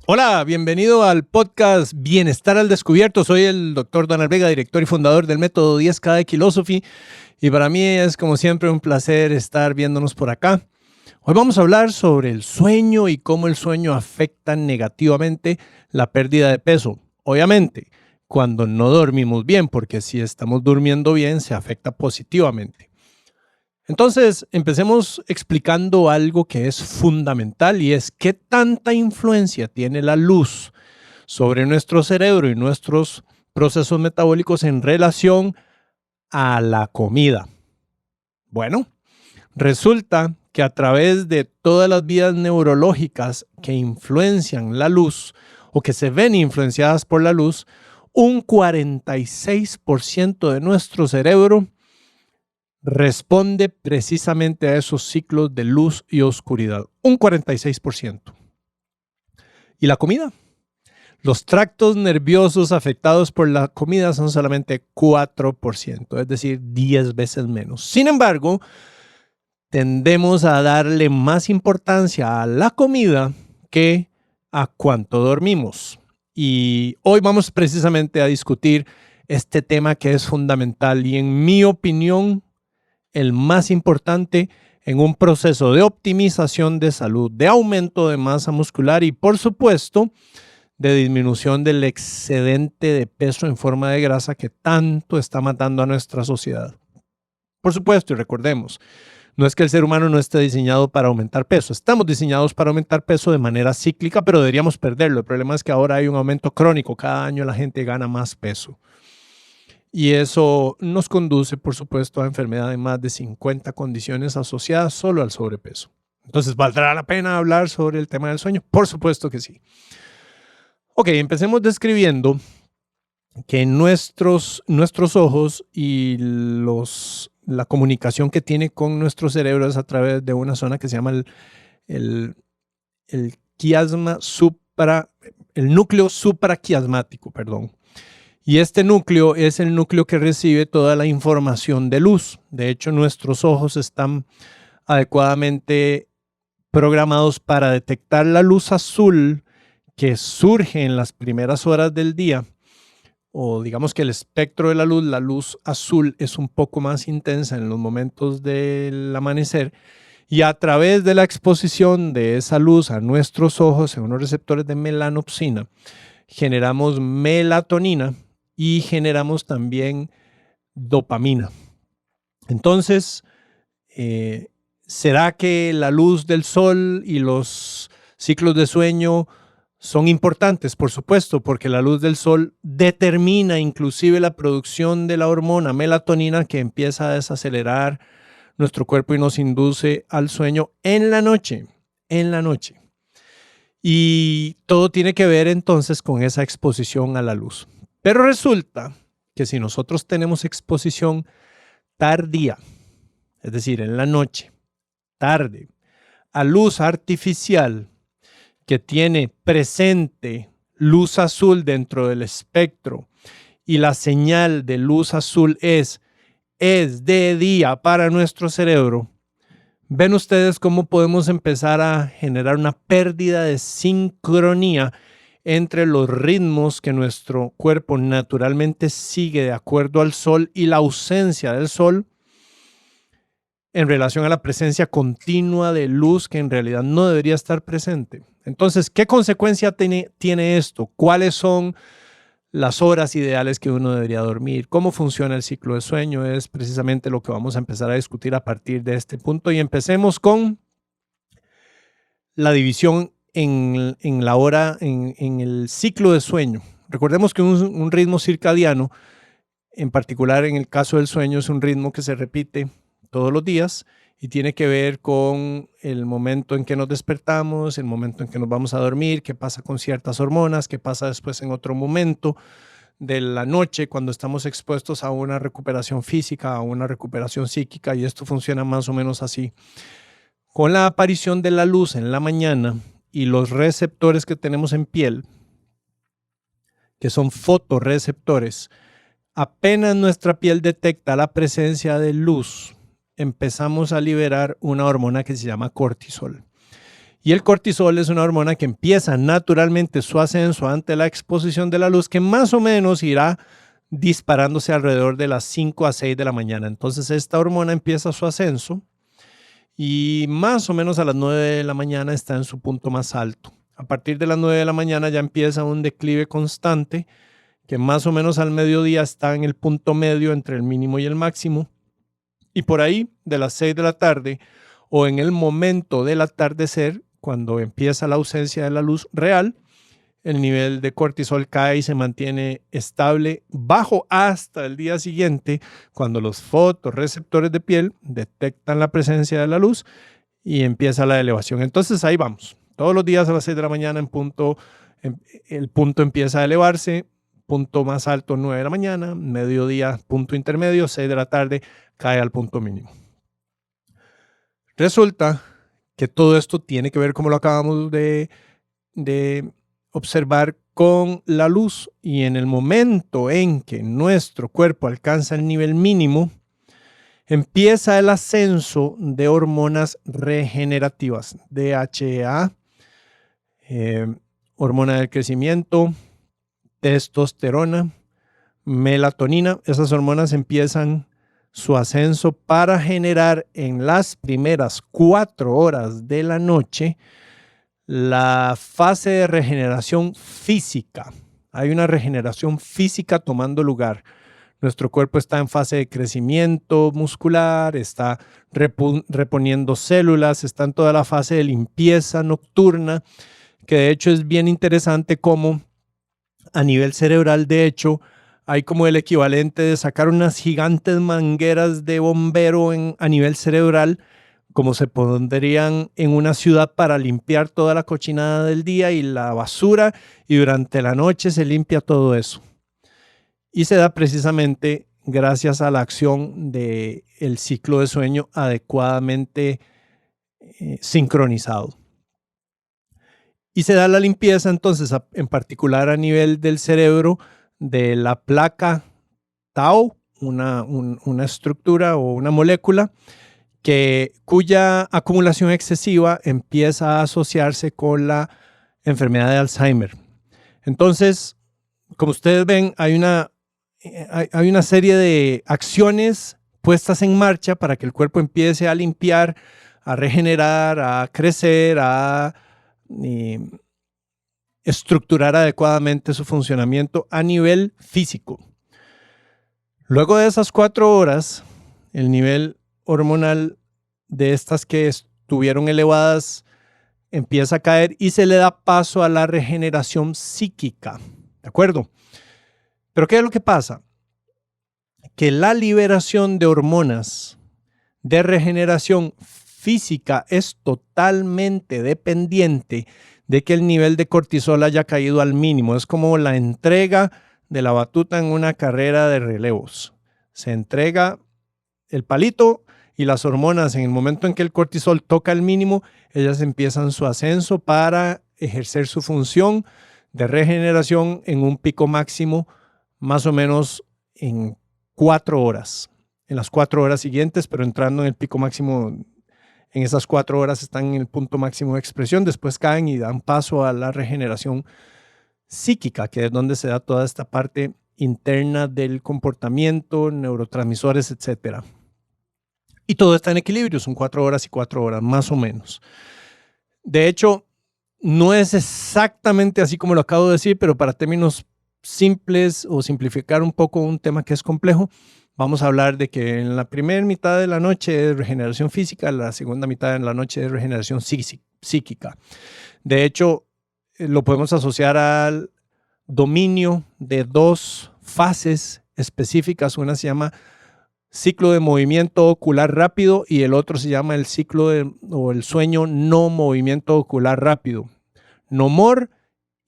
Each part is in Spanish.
Hola, bienvenido al podcast Bienestar al Descubierto. Soy el Dr. Donald Vega, director y fundador del método 10K de Philosophy. Y para mí es, como siempre, un placer estar viéndonos por acá. Hoy vamos a hablar sobre el sueño y cómo el sueño afecta negativamente la pérdida de peso. Obviamente, cuando no dormimos bien, porque si estamos durmiendo bien, se afecta positivamente. Entonces, empecemos explicando algo que es fundamental y es qué tanta influencia tiene la luz sobre nuestro cerebro y nuestros procesos metabólicos en relación a la comida. Bueno, resulta que a través de todas las vías neurológicas que influencian la luz o que se ven influenciadas por la luz, un 46% de nuestro cerebro responde precisamente a esos ciclos de luz y oscuridad. Un 46%. ¿Y la comida? Los tractos nerviosos afectados por la comida son solamente 4%, es decir, 10 veces menos. Sin embargo, tendemos a darle más importancia a la comida que a cuánto dormimos. Y hoy vamos precisamente a discutir este tema que es fundamental y, en mi opinión, el más importante en un proceso de optimización de salud, de aumento de masa muscular y, por supuesto, de disminución del excedente de peso en forma de grasa que tanto está matando a nuestra sociedad. Por supuesto, y recordemos, no es que el ser humano no esté diseñado para aumentar peso. Estamos diseñados para aumentar peso de manera cíclica, pero deberíamos perderlo. El problema es que ahora hay un aumento crónico. Cada año la gente gana más peso. Y eso nos conduce, por supuesto, a enfermedad de más de 50 condiciones asociadas solo al sobrepeso. Entonces, ¿valdrá la pena hablar sobre el tema del sueño? Por supuesto que sí. Ok, empecemos describiendo que nuestros ojos y la comunicación que tiene con nuestro cerebro es a través de una zona que se llama el núcleo supraquiasmático, perdón. Y este núcleo es el núcleo que recibe toda la información de luz. De hecho, nuestros ojos están adecuadamente programados para detectar la luz azul que surge en las primeras horas del día. O digamos que el espectro de la luz azul es un poco más intensa en los momentos del amanecer. Y a través de la exposición de esa luz a nuestros ojos en unos receptores de melanopsina, generamos melatonina y generamos también dopamina. Entonces, ¿será que la luz del sol y los ciclos de sueño son importantes? Por supuesto, porque la luz del sol determina inclusive la producción de la hormona melatonina que empieza a desacelerar nuestro cuerpo y nos induce al sueño en la noche. Y todo tiene que ver entonces con esa exposición a la luz. Pero resulta que si nosotros tenemos exposición tardía, es decir, en la noche, tarde, a luz artificial que tiene presente luz azul dentro del espectro y la señal de luz azul es de día para nuestro cerebro, ven ustedes cómo podemos empezar a generar una pérdida de sincronía entre los ritmos que nuestro cuerpo naturalmente sigue de acuerdo al sol y la ausencia del sol en relación a la presencia continua de luz que en realidad no debería estar presente. Entonces, ¿qué consecuencia tiene esto? ¿Cuáles son las horas ideales que uno debería dormir? ¿Cómo funciona el ciclo de sueño? Es precisamente lo que vamos a empezar a discutir a partir de este punto. Y empecemos con la división en el ciclo de sueño. Recordemos que un ritmo circadiano, en particular en el caso del sueño, es un ritmo que se repite todos los días y tiene que ver con el momento en que nos despertamos, el momento en que nos vamos a dormir, qué pasa con ciertas hormonas, qué pasa después en otro momento de la noche cuando estamos expuestos a una recuperación física, a una recuperación psíquica, y esto funciona más o menos así. Con la aparición de la luz en la mañana y los receptores que tenemos en piel, que son fotorreceptores, apenas nuestra piel detecta la presencia de luz, empezamos a liberar una hormona que se llama cortisol. Y el cortisol es una hormona que empieza naturalmente su ascenso ante la exposición de la luz, que más o menos irá disparándose alrededor de las 5 a 6 de la mañana. Entonces esta hormona empieza su ascenso y más o menos a las 9 de la mañana está en su punto más alto. A partir de las 9 de la mañana ya empieza un declive constante que más o menos al mediodía está en el punto medio entre el mínimo y el máximo. Y por ahí, de las 6 de la tarde o en el momento del atardecer, cuando empieza la ausencia de la luz real, el nivel de cortisol cae y se mantiene estable bajo hasta el día siguiente, cuando los fotorreceptores de piel detectan la presencia de la luz y empieza la elevación. Entonces ahí vamos. Todos los días a las 6 de la mañana el punto empieza a elevarse. Punto más alto 9 de la mañana, mediodía punto intermedio, 6 de la tarde cae al punto mínimo. Resulta que todo esto tiene que ver, como lo acabamos de observar, con la luz, y en el momento en que nuestro cuerpo alcanza el nivel mínimo, empieza el ascenso de hormonas regenerativas, DHEA, hormona del crecimiento, testosterona, melatonina. Esas hormonas empiezan su ascenso para generar en las primeras 4 horas de la noche la fase de regeneración física. Hay una regeneración física tomando lugar. Nuestro cuerpo está en fase de crecimiento muscular, está reponiendo células, está en toda la fase de limpieza nocturna, que de hecho es bien interesante cómo a nivel cerebral, de hecho, hay como el equivalente de sacar unas gigantes mangueras de bombero a nivel cerebral, como se pondrían en una ciudad para limpiar toda la cochinada del día y la basura, y durante la noche se limpia todo eso. Y se da precisamente gracias a la acción del ciclo de sueño adecuadamente sincronizado. Y se da la limpieza entonces en particular a nivel del cerebro de la placa tau, una estructura o una molécula cuya acumulación excesiva empieza a asociarse con la enfermedad de Alzheimer. Entonces, como ustedes ven, hay una serie de acciones puestas en marcha para que el cuerpo empiece a limpiar, a regenerar, a crecer, a estructurar adecuadamente su funcionamiento a nivel físico. Luego de esas 4 horas, el nivel hormonal de estas que estuvieron elevadas empieza a caer y se le da paso a la regeneración psíquica. ¿De acuerdo? Pero ¿qué es lo que pasa? Que la liberación de hormonas de regeneración física es totalmente dependiente de que el nivel de cortisol haya caído al mínimo. Es como la entrega de la batuta en una carrera de relevos. Se entrega el palito y las hormonas, en el momento en que el cortisol toca el mínimo, ellas empiezan su ascenso para ejercer su función de regeneración en un pico máximo más o menos en 4 horas. En las 4 horas siguientes, pero entrando en el pico máximo. En esas 4 horas están en el punto máximo de expresión, después caen y dan paso a la regeneración psíquica, que es donde se da toda esta parte interna del comportamiento, neurotransmisores, etc. Y todo está en equilibrio, son 4 horas y 4 horas, más o menos. De hecho, no es exactamente así como lo acabo de decir, pero para términos simples o simplificar un poco un tema que es complejo, vamos a hablar de que en la primera mitad de la noche es regeneración física, la segunda mitad de la noche es regeneración psíquica. De hecho, lo podemos asociar al dominio de 2 fases específicas. Una se llama ciclo de movimiento ocular rápido y el otro se llama el ciclo o el sueño no movimiento ocular rápido. NOMOR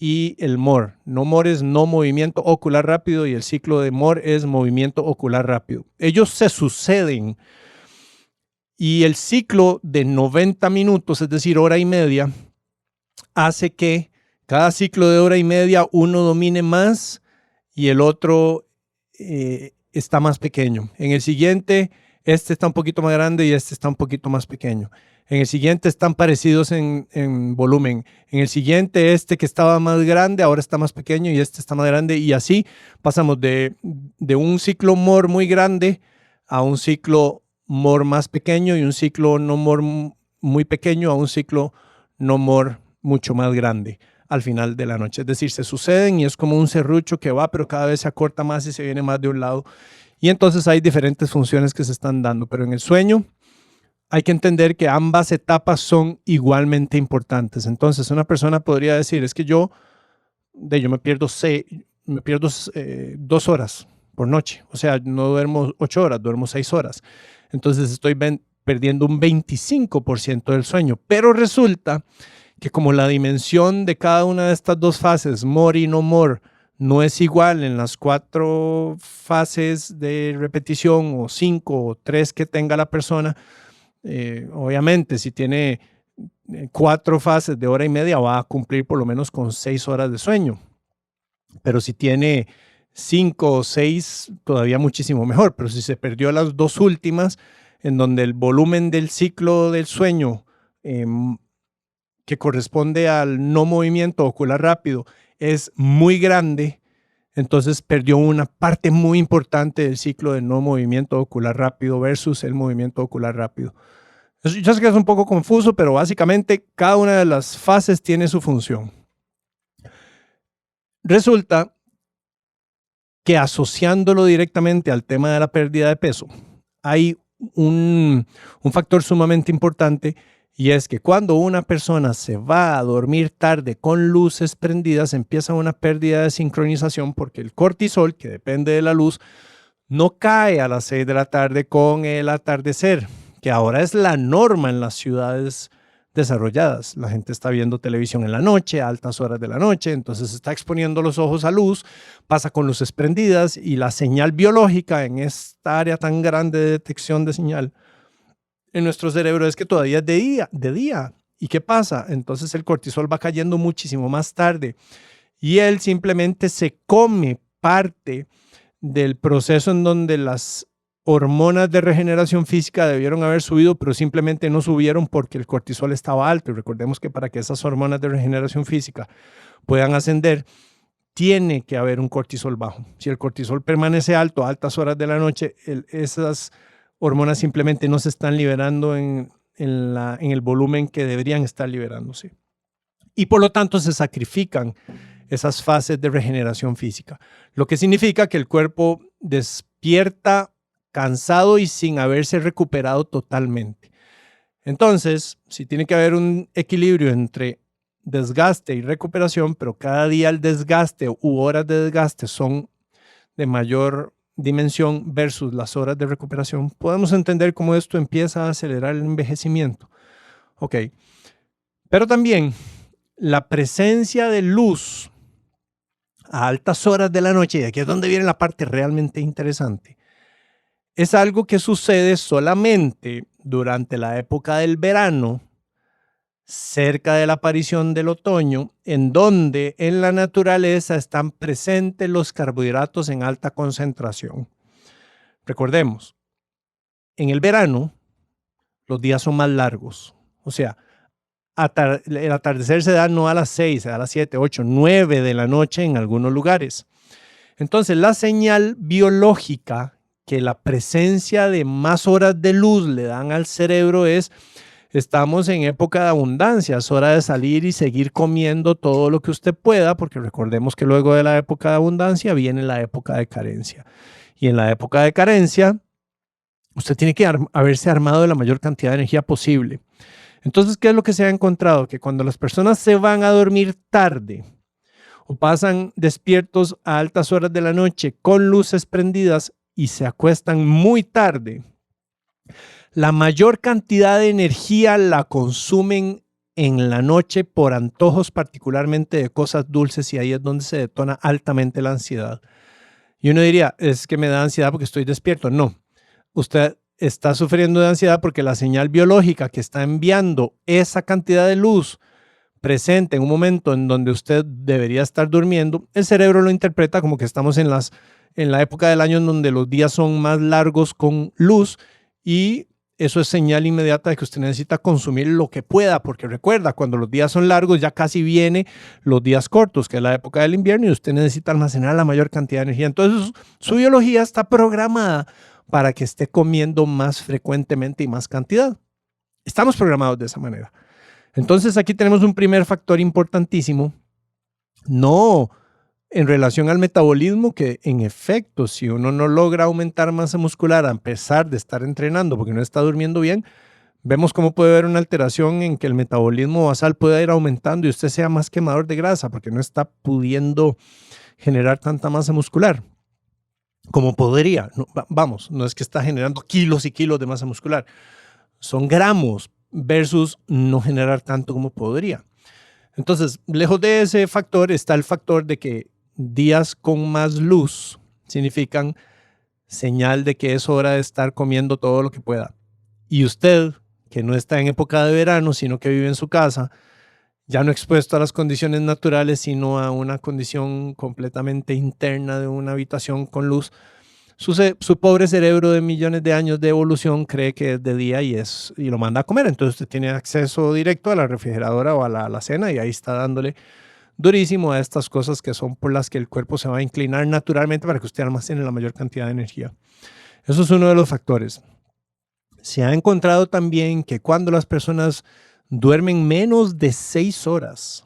y el MOR. NOMOR es no movimiento ocular rápido y el ciclo de MOR es movimiento ocular rápido. Ellos se suceden y el ciclo de 90 minutos, es decir, hora y media, hace que cada ciclo de hora y media uno domine más y el otro está más pequeño. En el siguiente, este está un poquito más grande y este está un poquito más pequeño. En el siguiente están parecidos en volumen. En el siguiente, este que estaba más grande, ahora está más pequeño y este está más grande. Y así pasamos de un ciclo MOR muy grande a un ciclo MOR más pequeño y un ciclo no MOR muy pequeño a un ciclo no MOR mucho más grande al final de la noche. Es decir, se suceden y es como un serrucho que va, pero cada vez se acorta más y se viene más de un lado. Y entonces hay diferentes funciones que se están dando. Pero en el sueño hay que entender que ambas etapas son igualmente importantes. Entonces, una persona podría decir, es que yo me pierdo 2 horas por noche. O sea, no duermo 8 horas, duermo 6 horas. Entonces, estoy perdiendo un 25% del sueño. Pero resulta que como la dimensión de cada una de estas dos fases, MOR y no MOR, no es igual en las 4 fases de repetición o 5 o 3 que tenga la persona, obviamente, si tiene 4 fases de hora y media, va a cumplir por lo menos con 6 horas de sueño. Pero si tiene 5 o 6, todavía muchísimo mejor. Pero si se perdió las 2 últimas, en donde el volumen del ciclo del sueño, que corresponde al no movimiento ocular rápido, es muy grande, entonces perdió una parte muy importante del ciclo de no movimiento ocular rápido versus el movimiento ocular rápido. Yo sé que es un poco confuso, pero básicamente cada una de las fases tiene su función. Resulta que asociándolo directamente al tema de la pérdida de peso, hay un factor sumamente importante, y es que cuando una persona se va a dormir tarde con luces prendidas, empieza una pérdida de sincronización porque el cortisol, que depende de la luz, no cae a las 6 de la tarde con el atardecer, que ahora es la norma en las ciudades desarrolladas. La gente está viendo televisión en la noche, a altas horas de la noche, entonces está exponiendo los ojos a luz, pasa con luces prendidas y la señal biológica en esta área tan grande de detección de señal en nuestro cerebro es que todavía es de día. ¿Y qué pasa? Entonces el cortisol va cayendo muchísimo más tarde y él simplemente se come parte del proceso en donde las hormonas de regeneración física debieron haber subido, pero simplemente no subieron porque el cortisol estaba alto. Y recordemos que para que esas hormonas de regeneración física puedan ascender, tiene que haber un cortisol bajo. Si el cortisol permanece alto a altas horas de la noche, esas hormonas simplemente no se están liberando en el volumen que deberían estar liberándose. Y por lo tanto se sacrifican esas fases de regeneración física, lo que significa que el cuerpo despierta cansado y sin haberse recuperado totalmente. Entonces, si tiene que haber un equilibrio entre desgaste y recuperación, pero cada día el desgaste u horas de desgaste son de mayor dimensión versus las horas de recuperación, podemos entender cómo esto empieza a acelerar el envejecimiento. Ok, pero también la presencia de luz a altas horas de la noche, y aquí es donde viene la parte realmente interesante, es algo que sucede solamente durante la época del verano, cerca de la aparición del otoño, en donde en la naturaleza están presentes los carbohidratos en alta concentración. Recordemos, en el verano los días son más largos, o sea, el atardecer se da no a las 6, se da a las 7, 8, 9 de la noche en algunos lugares. Entonces, la señal biológica que la presencia de más horas de luz le dan al cerebro es: estamos en época de abundancia, es hora de salir y seguir comiendo todo lo que usted pueda, porque recordemos que luego de la época de abundancia viene la época de carencia. Y en la época de carencia, usted tiene que haberse armado de la mayor cantidad de energía posible. Entonces, ¿qué es lo que se ha encontrado? Que cuando las personas se van a dormir tarde o pasan despiertos a altas horas de la noche con luces prendidas y se acuestan muy tarde, la mayor cantidad de energía la consumen en la noche por antojos, particularmente de cosas dulces, y ahí es donde se detona altamente la ansiedad. Y uno diría, es que me da ansiedad porque estoy despierto. No, usted está sufriendo de ansiedad porque la señal biológica que está enviando esa cantidad de luz presente en un momento en donde usted debería estar durmiendo, el cerebro lo interpreta como que estamos en la época del año en donde los días son más largos con luz y eso es señal inmediata de que usted necesita consumir lo que pueda, porque recuerda, cuando los días son largos ya casi viene los días cortos, que es la época del invierno, y usted necesita almacenar la mayor cantidad de energía. Entonces, su biología está programada para que esté comiendo más frecuentemente y más cantidad. Estamos programados de esa manera. Entonces, aquí tenemos un primer factor importantísimo, no en relación al metabolismo, que en efecto, si uno no logra aumentar masa muscular a pesar de estar entrenando porque no está durmiendo bien, vemos cómo puede haber una alteración en que el metabolismo basal pueda ir aumentando y usted sea más quemador de grasa porque no está pudiendo generar tanta masa muscular como podría. No, vamos, no es que está generando kilos y kilos de masa muscular, son gramos versus no generar tanto como podría. Entonces, lejos de ese factor está el factor de que días con más luz significan señal de que es hora de estar comiendo todo lo que pueda. Y usted, que no está en época de verano, sino que vive en su casa, ya no expuesto a las condiciones naturales, sino a una condición completamente interna de una habitación con luz, su pobre cerebro de millones de años de evolución cree que es de día y lo manda a comer. Entonces usted tiene acceso directo a la refrigeradora o a la alacena y ahí está dándole durísimo a estas cosas que son por las que el cuerpo se va a inclinar naturalmente para que usted almacene la mayor cantidad de energía. Eso es uno de los factores. Se ha encontrado también que cuando las personas duermen menos de 6 horas,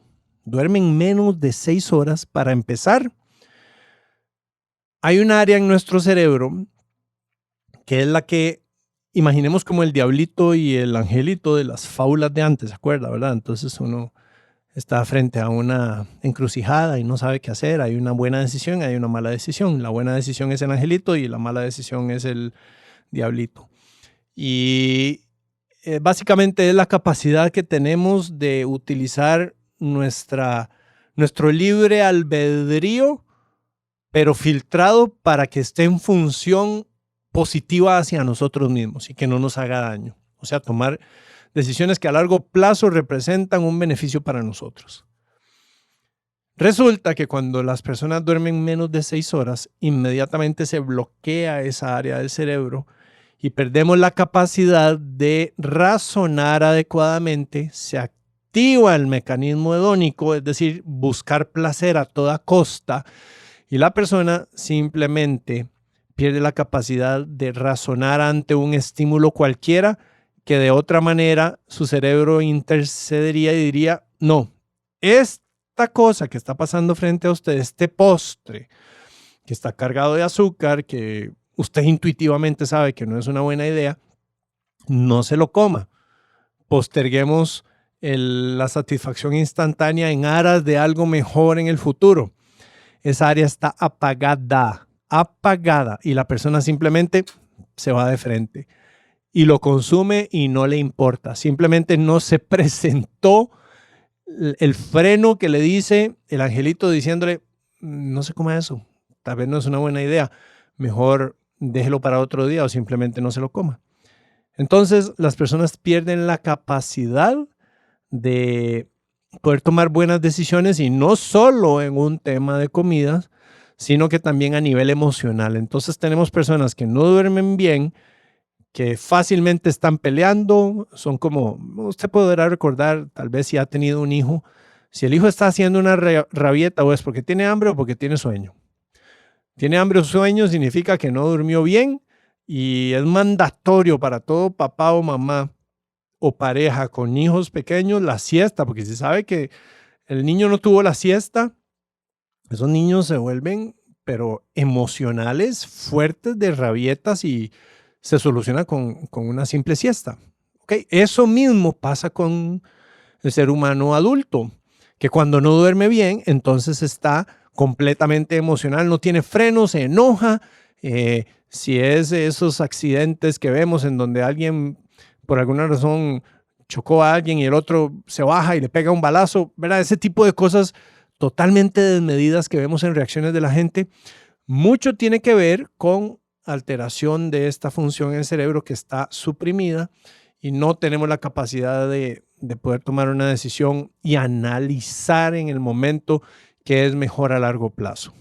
para empezar, hay un área en nuestro cerebro que es la que imaginemos como el diablito y el angelito de las fábulas de antes, ¿se acuerda, verdad? Entonces uno está frente a una encrucijada y no sabe qué hacer. Hay una buena decisión y hay una mala decisión. La buena decisión es el angelito y la mala decisión es el diablito. Y básicamente es la capacidad que tenemos de utilizar nuestro libre albedrío, pero filtrado para que esté en función positiva hacia nosotros mismos y que no nos haga daño. O sea, tomar decisiones que a largo plazo representan un beneficio para nosotros. Resulta que cuando las personas duermen menos de 6 horas, inmediatamente se bloquea esa área del cerebro y perdemos la capacidad de razonar adecuadamente. Se activa el mecanismo hedónico, es decir, buscar placer a toda costa, y la persona simplemente pierde la capacidad de razonar ante un estímulo cualquiera que de otra manera su cerebro intercedería y diría, no, esta cosa que está pasando frente a usted, este postre que está cargado de azúcar, que usted intuitivamente sabe que no es una buena idea, no se lo coma. Posterguemos la satisfacción instantánea en aras de algo mejor en el futuro. Esa área está apagada y la persona simplemente se va de frente y lo consume y no le importa. Simplemente no se presentó el freno que le dice el angelito diciéndole, no se coma eso, tal vez no es una buena idea, mejor déjelo para otro día o simplemente no se lo coma. Entonces las personas pierden la capacidad de poder tomar buenas decisiones, y no solo en un tema de comidas, sino que también a nivel emocional. Entonces tenemos personas que no duermen bien, que fácilmente están peleando, son como, usted podrá recordar, tal vez si ha tenido un hijo, si el hijo está haciendo una rabieta o es porque tiene hambre o porque tiene sueño. Tiene hambre o sueño significa que no durmió bien, y es mandatorio para todo papá o mamá o pareja con hijos pequeños la siesta, porque si sabe que el niño no tuvo la siesta, esos niños se vuelven pero emocionales, fuertes de rabietas, y se soluciona con una simple siesta. ¿Okay? Eso mismo pasa con el ser humano adulto, que cuando no duerme bien, entonces está completamente emocional, no tiene freno, se enoja. Si es esos accidentes que vemos en donde alguien por alguna razón chocó a alguien y el otro se baja y le pega un balazo, ¿verdad? Ese tipo de cosas totalmente desmedidas que vemos en reacciones de la gente, mucho tiene que ver con alteración de esta función en el cerebro que está suprimida, y no tenemos la capacidad de poder tomar una decisión y analizar en el momento qué es mejor a largo plazo.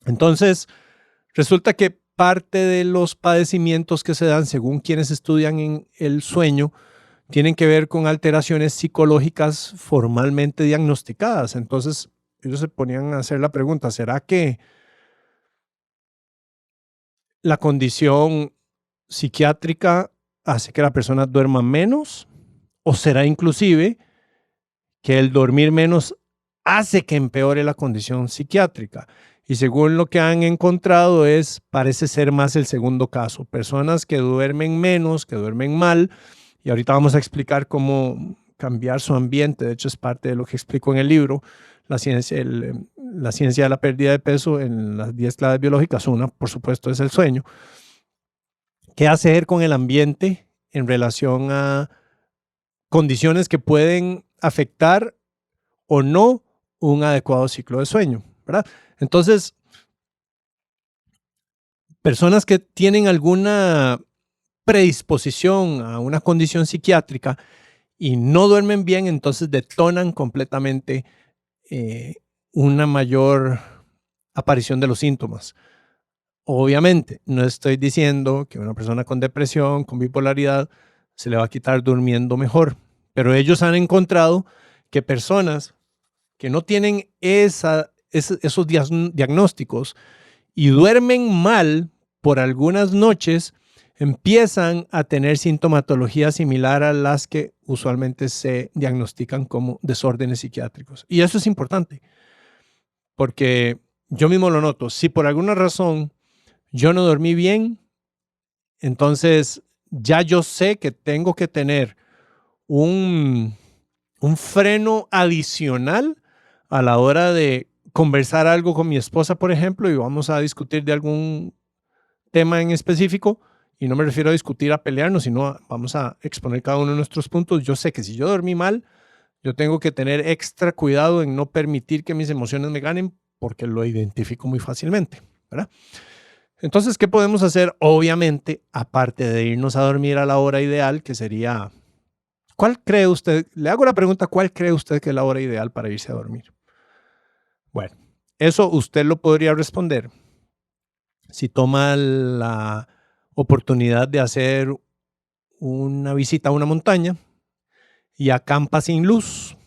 Entonces, resulta que parte de los padecimientos que se dan, según quienes estudian en el sueño, tienen que ver con alteraciones psicológicas formalmente diagnosticadas. Entonces, ellos se ponían a hacer la pregunta, ¿será que la condición psiquiátrica hace que la persona duerma menos? ¿O será inclusive que el dormir menos hace que empeore la condición psiquiátrica? Y según lo que han encontrado parece ser más el segundo caso. Personas que duermen menos, que duermen mal, y ahorita vamos a explicar cómo cambiar su ambiente. De hecho, es parte de lo que explico en el libro, la ciencia de la pérdida de peso en las 10 claves biológicas. Una, por supuesto, es el sueño. ¿Qué hacer con el ambiente en relación a condiciones que pueden afectar o no un adecuado ciclo de sueño, ¿verdad? Entonces, personas que tienen alguna predisposición a una condición psiquiátrica y no duermen bien, entonces detonan completamente una mayor aparición de los síntomas. Obviamente, no estoy diciendo que una persona con depresión, con bipolaridad, se le va a quitar durmiendo mejor, pero ellos han encontrado que personas que no tienen esos diagnósticos y duermen mal por algunas noches, empiezan a tener sintomatología similar a las que usualmente se diagnostican como desórdenes psiquiátricos. Y eso es importante, porque yo mismo lo noto. Si por alguna razón yo no dormí bien, entonces ya yo sé que tengo que tener un freno adicional a la hora de conversar algo con mi esposa, por ejemplo, y vamos a discutir de algún tema en específico, y no me refiero a discutir, a pelearnos, sino vamos a exponer cada uno de nuestros puntos. Yo sé que si yo dormí mal, yo tengo que tener extra cuidado en no permitir que mis emociones me ganen, porque lo identifico muy fácilmente, ¿verdad? Entonces, ¿qué podemos hacer? Obviamente, aparte de irnos a dormir a la hora ideal, que sería, ¿cuál cree usted? Le hago la pregunta, ¿cuál cree usted que es la hora ideal para irse a dormir? Bueno, eso usted lo podría responder si toma la oportunidad de hacer una visita a una montaña y acampa sin luz.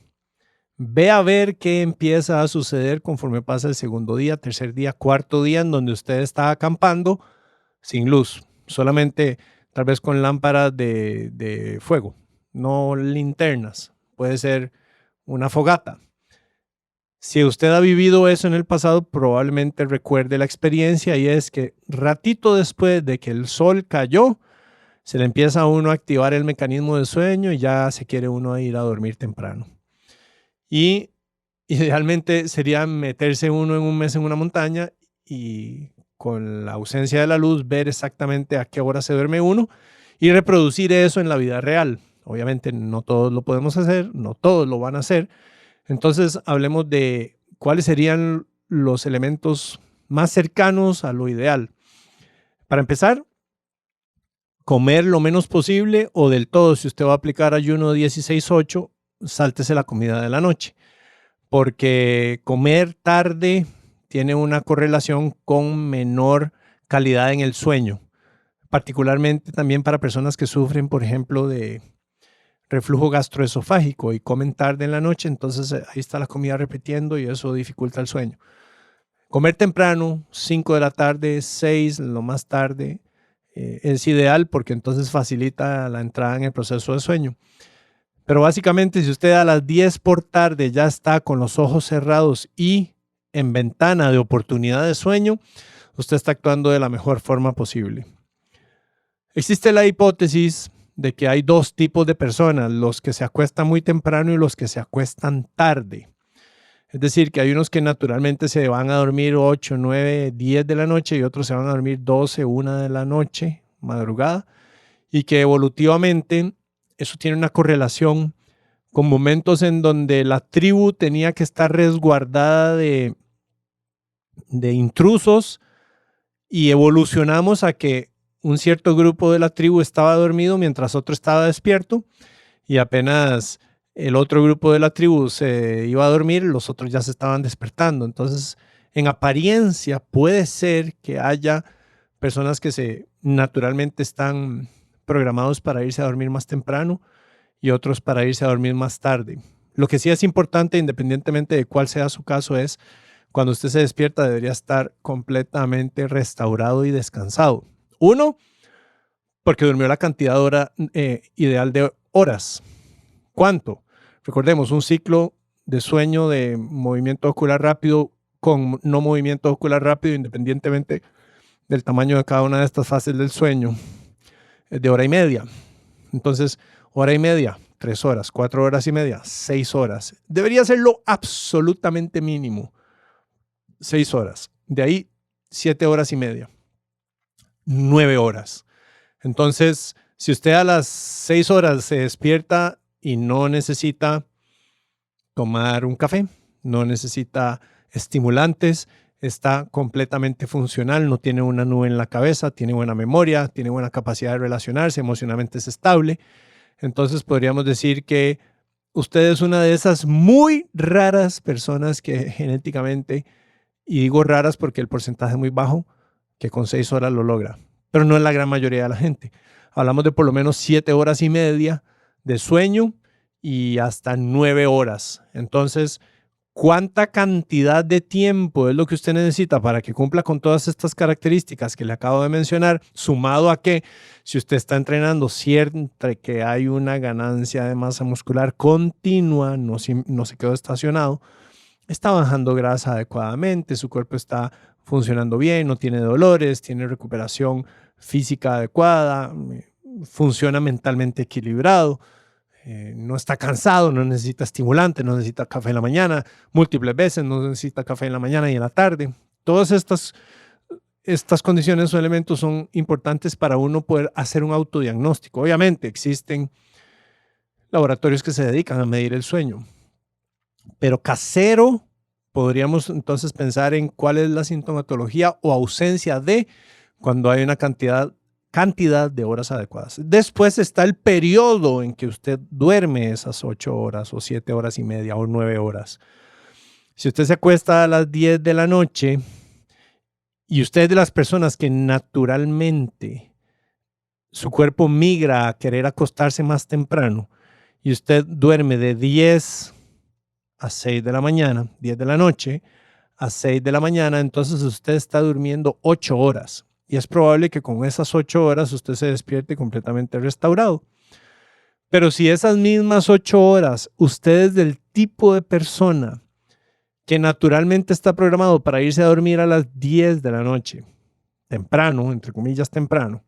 Ve a ver qué empieza a suceder conforme pasa el segundo día, tercer día, cuarto día, en donde usted está acampando sin luz, solamente tal vez con lámparas de fuego, no linternas, puede ser una fogata. Si usted ha vivido eso en el pasado, probablemente recuerde la experiencia, y es que ratito después de que el sol cayó, se le empieza a uno a activar el mecanismo de sueño y ya se quiere uno ir a dormir temprano. Y idealmente sería meterse uno en un mes en una montaña y con la ausencia de la luz ver exactamente a qué hora se duerme uno y reproducir eso en la vida real. Obviamente no todos lo podemos hacer, no todos lo van a hacer. Entonces hablemos de cuáles serían los elementos más cercanos a lo ideal. Para empezar, comer lo menos posible o del todo. Si usted va a aplicar ayuno 16-8, sáltese la comida de la noche, porque comer tarde tiene una correlación con menor calidad en el sueño, particularmente también para personas que sufren, por ejemplo, de reflujo gastroesofágico y comen tarde en la noche, entonces ahí está la comida repitiendo y eso dificulta el sueño. Comer temprano, 5 de la tarde, 6 lo más tarde, es ideal porque entonces facilita la entrada en el proceso de sueño. Pero básicamente, si usted a las 10 por tarde ya está con los ojos cerrados y en ventana de oportunidad de sueño, usted está actuando de la mejor forma posible. Existe la hipótesis de que hay dos tipos de personas, los que se acuestan muy temprano y los que se acuestan tarde. Es decir, que hay unos que naturalmente se van a dormir 8, 9, 10 de la noche y otros se van a dormir 12, 1 de la noche, madrugada, y que evolutivamente eso tiene una correlación con momentos en donde la tribu tenía que estar resguardada de intrusos y evolucionamos a que un cierto grupo de la tribu estaba dormido mientras otro estaba despierto, y apenas el otro grupo de la tribu se iba a dormir, los otros ya se estaban despertando. Entonces, en apariencia puede ser que haya personas que naturalmente están programados para irse a dormir más temprano y otros para irse a dormir más tarde. Lo que sí es importante, independientemente de cuál sea su caso, es cuando usted se despierta debería estar completamente restaurado y descansado. Uno, porque durmió la cantidad ideal de horas. ¿Cuánto? Recordemos, un ciclo de sueño de movimiento ocular rápido con no movimiento ocular rápido, independientemente del tamaño de cada una de estas fases del sueño, es de hora y media. Entonces, hora y media, 3 horas, 4 horas y media, 6 horas. Debería ser lo absolutamente mínimo. 6 horas. De ahí, 7 horas y media. 9 horas. Entonces, si usted a las 6 horas se despierta y no necesita tomar un café, no necesita estimulantes, está completamente funcional, no tiene una nube en la cabeza, tiene buena memoria, tiene buena capacidad de relacionarse, emocionalmente es estable, entonces podríamos decir que usted es una de esas muy raras personas que genéticamente, y digo raras porque el porcentaje es muy bajo, que con 6 horas lo logra, pero no es la gran mayoría de la gente. Hablamos de por lo menos 7 horas y media de sueño y hasta 9 horas. Entonces, ¿cuánta cantidad de tiempo es lo que usted necesita para que cumpla con todas estas características que le acabo de mencionar? Sumado a que si usted está entrenando siempre que hay una ganancia de masa muscular continua, no se quedó estacionado, está bajando grasa adecuadamente, su cuerpo está funcionando bien, no tiene dolores, tiene recuperación física adecuada, funciona mentalmente equilibrado, no está cansado, no necesita estimulante, no necesita café en la mañana, múltiples veces no necesita café en la mañana y en la tarde. Todas estas condiciones o elementos son importantes para uno poder hacer un autodiagnóstico. Obviamente existen laboratorios que se dedican a medir el sueño, pero casero podríamos entonces pensar en cuál es la sintomatología o ausencia de cuando hay una cantidad de horas adecuadas. Después está el periodo en que usted duerme esas 8 horas o 7 horas y media o 9 horas. Si usted se acuesta a las 10 de la noche y usted es de las personas que naturalmente su cuerpo migra a querer acostarse más temprano y usted duerme de 10 a 6 de la mañana, 10 de la noche a 6 de la mañana, entonces usted está durmiendo 8 horas. Y es probable que con esas 8 horas usted se despierte completamente restaurado. Pero si esas mismas 8 horas usted es del tipo de persona que naturalmente está programado para irse a dormir a las 10 de la noche, temprano, entre comillas temprano,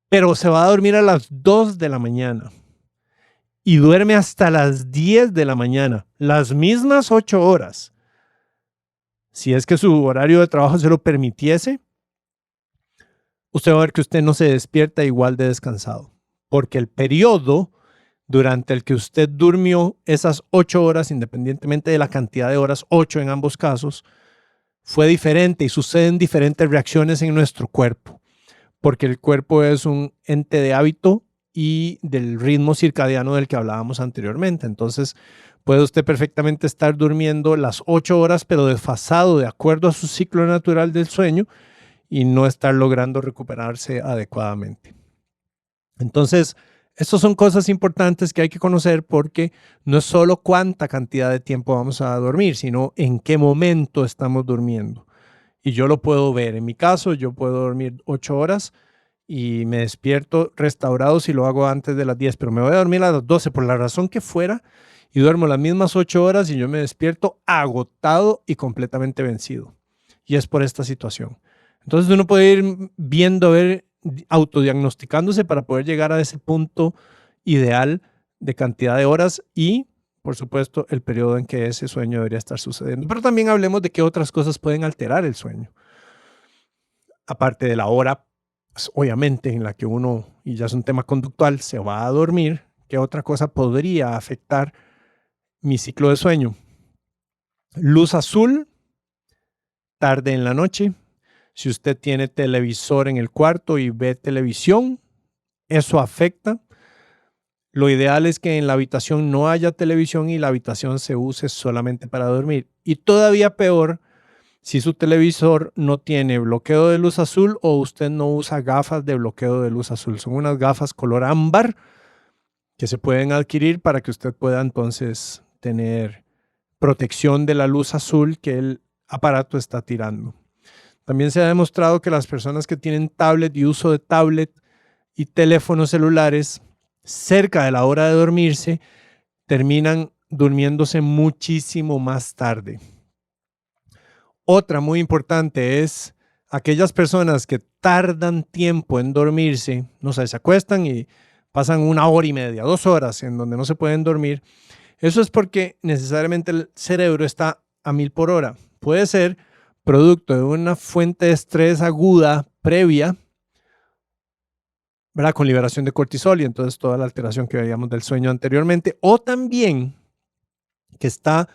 pero se va a dormir a las 2 de la mañana y duerme hasta las 10 de la mañana, las mismas 8 horas, si es que su horario de trabajo se lo permitiese, usted va a ver que usted no se despierta igual de descansado, porque el periodo durante el que usted durmió esas 8 horas, independientemente de la cantidad de horas, 8 en ambos casos, fue diferente y suceden diferentes reacciones en nuestro cuerpo, porque el cuerpo es un ente de hábito y del ritmo circadiano del que hablábamos anteriormente. Entonces, puede usted perfectamente estar durmiendo las 8 horas, pero desfasado de acuerdo a su ciclo natural del sueño, y no estar logrando recuperarse adecuadamente. Entonces, estas son cosas importantes que hay que conocer porque no es solo cuánta cantidad de tiempo vamos a dormir, sino en qué momento estamos durmiendo. Y yo lo puedo ver. En mi caso, yo puedo dormir 8 horas y me despierto restaurado si lo hago antes de las 10, pero me voy a dormir a las 12 por la razón que fuera y duermo las mismas 8 horas y yo me despierto agotado y completamente vencido. Y es por esta situación. Entonces uno puede ir viendo, autodiagnosticándose para poder llegar a ese punto ideal de cantidad de horas y, por supuesto, el periodo en que ese sueño debería estar sucediendo. Pero también hablemos de qué otras cosas pueden alterar el sueño. Aparte de la hora, pues, obviamente, en la que uno, y ya es un tema conductual, se va a dormir, ¿qué otra cosa podría afectar mi ciclo de sueño? Luz azul, tarde en la noche. Si usted tiene televisor en el cuarto y ve televisión, eso afecta. Lo ideal es que en la habitación no haya televisión y la habitación se use solamente para dormir. Y todavía peor, si su televisor no tiene bloqueo de luz azul o usted no usa gafas de bloqueo de luz azul. Son unas gafas color ámbar que se pueden adquirir para que usted pueda entonces tener protección de la luz azul que el aparato está tirando. También se ha demostrado que las personas que tienen tablet y uso de tablet y teléfonos celulares cerca de la hora de dormirse terminan durmiéndose muchísimo más tarde. Otra muy importante es aquellas personas que tardan tiempo en dormirse, no sé, se acuestan y pasan 1 hora y media, 2 horas en donde no se pueden dormir. Eso es porque necesariamente el cerebro está a 1000 por hora. Puede ser producto de una fuente de estrés aguda previa, ¿verdad? Con liberación de cortisol y entonces toda la alteración que veíamos del sueño anteriormente, o también que está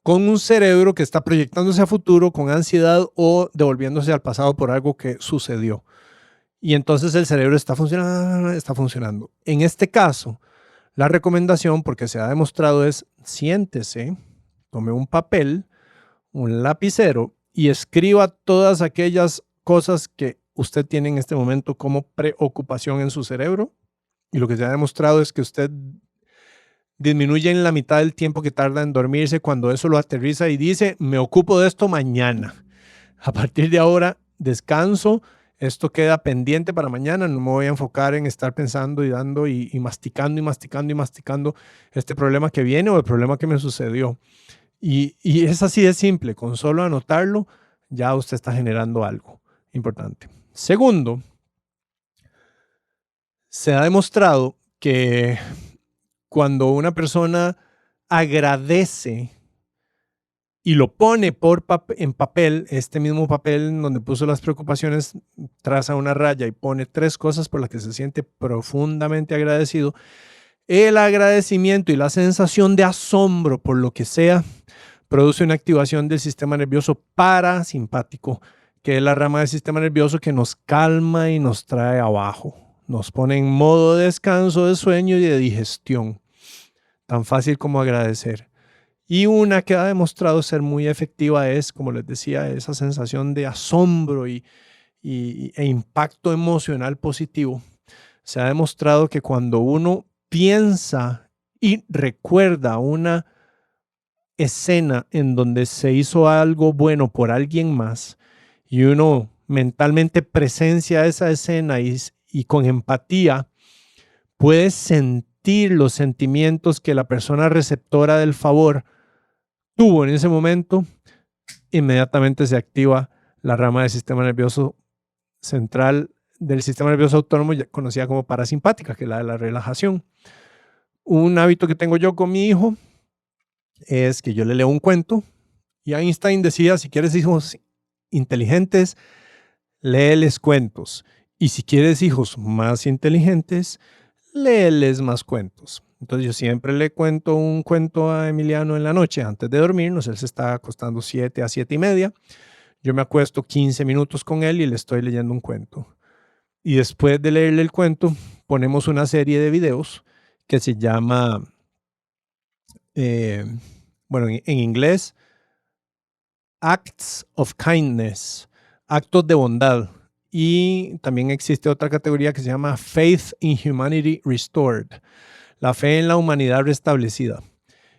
con un cerebro que está proyectándose a futuro con ansiedad o devolviéndose al pasado por algo que sucedió. Y entonces el cerebro está funcionando. En este caso, la recomendación, porque se ha demostrado, es siéntese, tome un papel, un lapicero y escriba todas aquellas cosas que usted tiene en este momento como preocupación en su cerebro. Y lo que se ha demostrado es que usted disminuye en la mitad del tiempo que tarda en dormirse cuando eso lo aterriza y dice, me ocupo de esto mañana. A partir de ahora, descanso, esto queda pendiente para mañana, no me voy a enfocar en estar pensando y dando y masticando y masticando y masticando este problema que viene o el problema que me sucedió. Y es así de simple, con solo anotarlo, ya usted está generando algo importante. Segundo, se ha demostrado que cuando una persona agradece y lo pone en papel, este mismo papel donde puso las preocupaciones, traza una raya y pone 3 cosas por las que se siente profundamente agradecido, el agradecimiento y la sensación de asombro por lo que sea produce una activación del sistema nervioso parasimpático, que es la rama del sistema nervioso que nos calma y nos trae abajo. Nos pone en modo de descanso, de sueño y de digestión. Tan fácil como agradecer. Y una que ha demostrado ser muy efectiva es, como les decía, esa sensación de asombro e impacto emocional positivo. Se ha demostrado que cuando uno piensa y recuerda una escena en donde se hizo algo bueno por alguien más y uno mentalmente presencia esa escena y con empatía puede sentir los sentimientos que la persona receptora del favor tuvo en ese momento, inmediatamente se activa la rama del sistema nervioso central del sistema nervioso autónomo, conocida como parasimpática, que es la de la relajación. Un hábito que tengo yo con mi hijo es que yo le leo un cuento y Einstein decía, si quieres hijos inteligentes, léeles cuentos. Y si quieres hijos más inteligentes, léeles más cuentos. Entonces yo siempre le cuento un cuento a Emiliano en la noche antes de dormirnos. Él se está acostando 7 a 7 y media. Yo me acuesto 15 minutos con él y le estoy leyendo un cuento. Y después de leerle el cuento, ponemos una serie de videos que se llama, bueno, en inglés, Acts of Kindness, actos de bondad. Y también existe otra categoría que se llama Faith in Humanity Restored, la fe en la humanidad restablecida.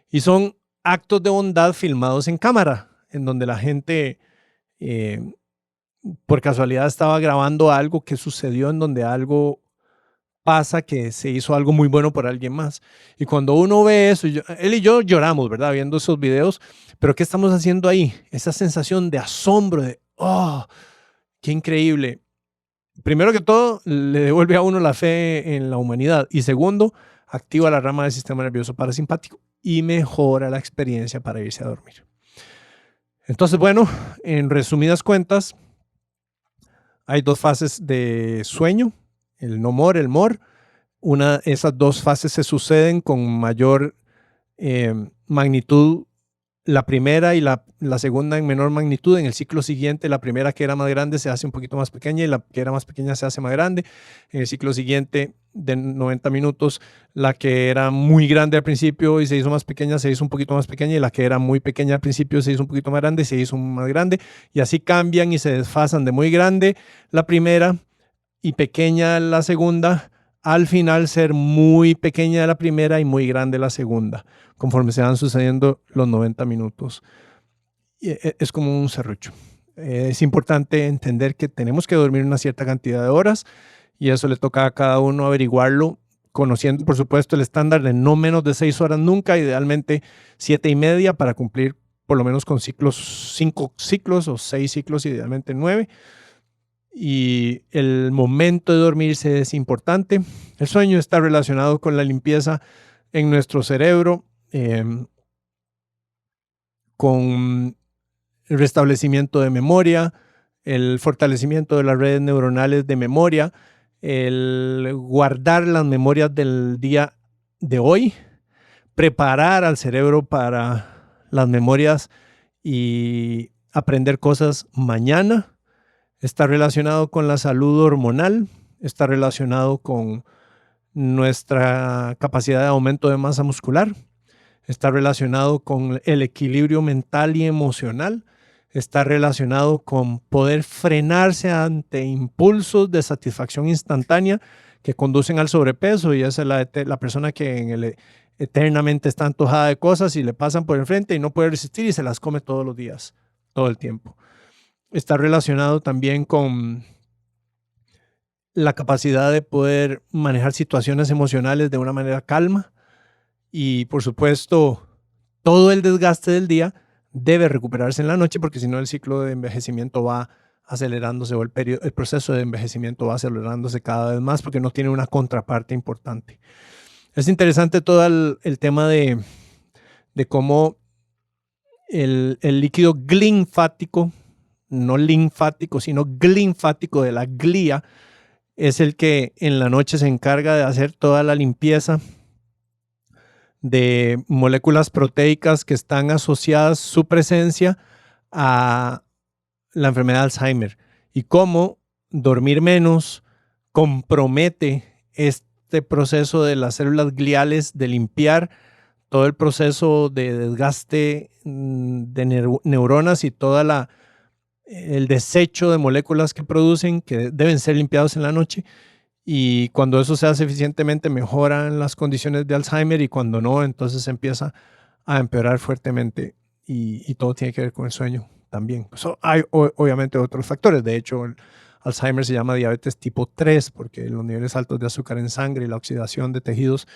Y son actos de bondad filmados en cámara, en donde la gente por casualidad estaba grabando algo que sucedió, en donde algo pasa, que se hizo algo muy bueno por alguien más. Y cuando uno ve eso, él y yo lloramos, ¿verdad? Viendo esos videos, pero ¿qué estamos haciendo ahí? Esa sensación de asombro, de ¡oh! ¡Qué increíble! Primero que todo, le devuelve a uno la fe en la humanidad. Y segundo, activa la rama del sistema nervioso parasimpático y mejora la experiencia para irse a dormir. Entonces, bueno, en resumidas cuentas, hay 2 fases de sueño, el no more, el more. Esas 2 fases se suceden con mayor magnitud, la primera y la segunda en menor magnitud. En el ciclo siguiente, la primera que era más grande se hace un poquito más pequeña y la que era más pequeña se hace más grande. En el ciclo siguiente de 90 minutos, la que era muy grande al principio y se hizo más pequeña, se hizo un poquito más pequeña, y la que era muy pequeña al principio se hizo un poquito más grande y se hizo más grande, y así cambian y se desfasan de muy grande la primera y pequeña la segunda, al final ser muy pequeña la primera y muy grande la segunda, conforme se van sucediendo los 90 minutos. Es como un serrucho. Es importante entender que tenemos que dormir una cierta cantidad de horas, y eso le toca a cada uno averiguarlo, conociendo, por supuesto, el estándar de no menos de 6 horas nunca, idealmente 7:30 para cumplir por lo menos con 5 ciclos o 6 ciclos, idealmente 9. Y el momento de dormirse es importante. El sueño está relacionado con la limpieza en nuestro cerebro, con el restablecimiento de memoria, el fortalecimiento de las redes neuronales de memoria, el guardar las memorias del día de hoy, preparar al cerebro para las memorias y aprender cosas mañana. Está relacionado con la salud hormonal, está relacionado con nuestra capacidad de aumento de masa muscular, está relacionado con el equilibrio mental y emocional, está relacionado con poder frenarse ante impulsos de satisfacción instantánea que conducen al sobrepeso, y esa es la persona que eternamente está antojada de cosas y le pasan por enfrente y no puede resistir y se las come todos los días, todo el tiempo. Está relacionado también con la capacidad de poder manejar situaciones emocionales de una manera calma, y por supuesto todo el desgaste del día debe recuperarse en la noche, porque si no el ciclo de envejecimiento va acelerándose, o el proceso de envejecimiento va acelerándose cada vez más porque no tiene una contraparte importante. Es interesante todo el tema de cómo el líquido glinfático, no linfático, sino glinfático de la glía, es el que en la noche se encarga de hacer toda la limpieza de moléculas proteicas que están asociadas su presencia a la enfermedad de Alzheimer, y cómo dormir menos compromete este proceso de las células gliales de limpiar todo el proceso de desgaste de neuronas y todo el desecho de moléculas que producen, que deben ser limpiados en la noche. Y cuando eso se hace eficientemente, mejoran las condiciones de Alzheimer, y cuando no, entonces empieza a empeorar fuertemente, y todo tiene que ver con el sueño también. Hay obviamente otros factores. De hecho, el Alzheimer se llama diabetes tipo 3 porque los niveles altos de azúcar en sangre y la oxidación de tejidos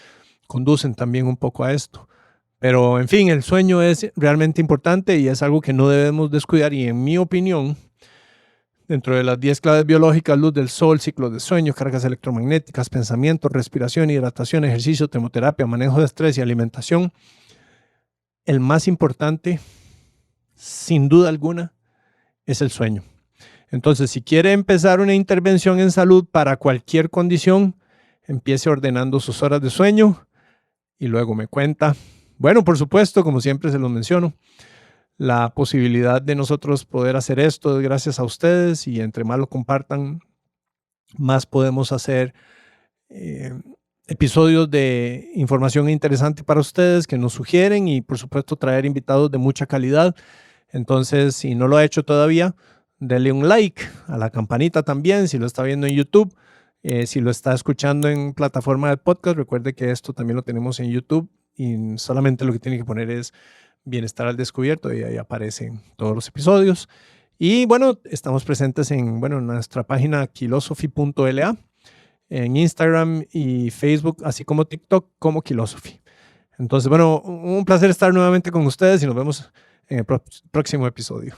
conducen también un poco a esto. Pero en fin, el sueño es realmente importante y es algo que no debemos descuidar, y en mi opinión, dentro de las 10 claves biológicas: luz del sol, ciclos de sueño, cargas electromagnéticas, pensamiento, respiración, hidratación, ejercicio, termoterapia, manejo de estrés y alimentación, el más importante, sin duda alguna, es el sueño. Entonces, si quiere empezar una intervención en salud para cualquier condición, empiece ordenando sus horas de sueño y luego me cuenta. Bueno, por supuesto, como siempre se los menciono, la posibilidad de nosotros poder hacer esto es gracias a ustedes, y entre más lo compartan, más podemos hacer episodios de información interesante para ustedes que nos sugieren, y por supuesto traer invitados de mucha calidad. Entonces, si no lo ha hecho todavía, denle un like, a la campanita también, si lo está viendo en YouTube. Si lo está escuchando en plataforma de podcast, recuerde que esto también lo tenemos en YouTube, y solamente lo que tiene que poner es Bienestar al Descubierto, y ahí aparecen todos los episodios. Y bueno, estamos presentes en nuestra página Kilosophy.la, en Instagram y Facebook, así como TikTok, como Kilosophy. Entonces, bueno, un placer estar nuevamente con ustedes, y nos vemos en el próximo episodio.